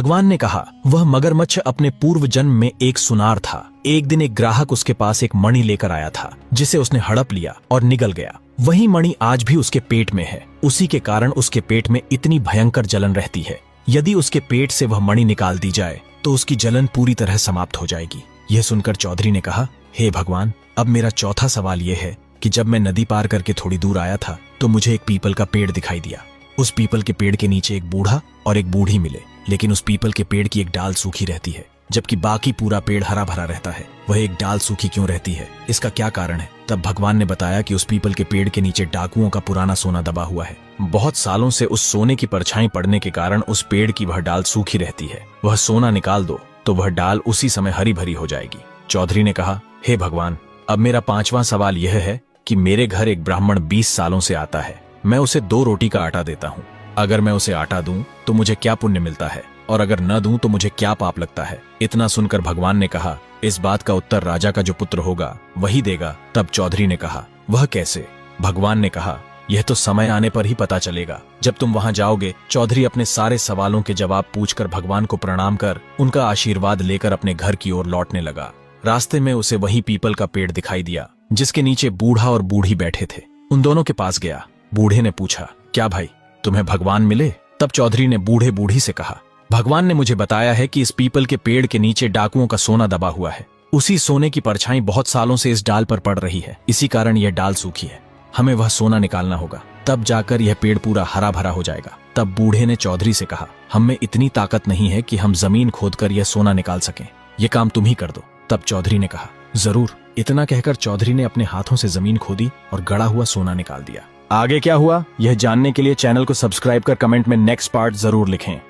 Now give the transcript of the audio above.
भगवान ने कहा, वह मगरमच्छ अपने पूर्व जन्म में एक सुनार था। एक दिन एक ग्राहक उसके पास एक मणि लेकर आया था, जिसे उसने हड़प लिया और निगल गया। वही मणि आज भी उसके पेट में है। उसी के कारण उसके पेट में इतनी भयंकर जलन रहती है। यदि उसके पेट से वह मणि निकाल दी जाए तो उसकी जलन पूरी तरह समाप्त हो जाएगी। यह सुनकर चौधरी ने कहा, हे भगवान, अब मेरा चौथा सवाल यह है कि जब मैं नदी पार करके थोड़ी दूर आया था तो मुझे एक पीपल का पेड़ दिखाई दिया। उस पीपल के पेड़ के नीचे एक बूढ़ा और एक बूढ़ी मिले, लेकिन उस पीपल के पेड़ की एक डाल सूखी रहती है, जबकि बाकी पूरा पेड़ हरा भरा रहता है। वह एक डाल सूखी क्यों रहती है? इसका क्या कारण है? तब भगवान ने बताया कि उस पीपल के पेड़ के नीचे डाकुओं का पुराना सोना दबा हुआ है। बहुत सालों से उस सोने की परछाई पड़ने के कारण उस पेड़ की वह डाल सूखी रहती है। वह सोना निकाल दो तो वह डाल उसी समय हरी भरी हो जाएगी। चौधरी ने कहा, हे भगवान, अब मेरा पांचवा सवाल यह है कि मेरे घर एक ब्राह्मण 20 सालों से आता है। मैं उसे 2 रोटी का आटा देता हूँ। अगर मैं उसे आटा दूं तो मुझे क्या पुण्य मिलता है, और अगर न दूं तो मुझे क्या पाप लगता है? इतना सुनकर भगवान ने कहा, इस बात का उत्तर राजा का जो पुत्र होगा वही देगा। तब चौधरी ने कहा, वह कैसे? भगवान ने कहा, यह तो समय आने पर ही पता चलेगा, जब तुम वहां जाओगे। चौधरी अपने सारे सवालों के जवाब पूछकर भगवान को प्रणाम कर उनका आशीर्वाद लेकर अपने घर की ओर लौटने लगा। रास्ते में उसे वही पीपल का पेड़ दिखाई दिया, जिसके नीचे बूढ़ा और बूढ़ी बैठे थे। उन दोनों के पास गया। बूढ़े ने पूछा, क्या भाई, तुम्हें भगवान मिले? तब चौधरी ने बूढ़े बूढ़ी से कहा, भगवान ने मुझे बताया है कि इस पीपल के पेड़ के नीचे डाकुओं का सोना दबा हुआ है। उसी सोने की परछाई बहुत सालों से इस डाल पर पड़ रही है। इसी कारण यह डाल सूखी है। हमें वह सोना निकालना होगा, तब जाकर यह पेड़ पूरा हरा भरा हो जाएगा। तब बूढ़े ने चौधरी से कहा, हम में इतनी ताकत नहीं है कि हम जमीन खोदकर यह सोना निकाल सकें। यह काम तुम ही कर दो। तब चौधरी ने कहा, जरूर। इतना कहकर चौधरी ने अपने हाथों से जमीन खोदी और गड़ा हुआ सोना निकाल दिया। आगे क्या हुआ, यह जानने के लिए चैनल को सब्सक्राइब कर कमेंट में नेक्स्ट पार्ट जरूर लिखें।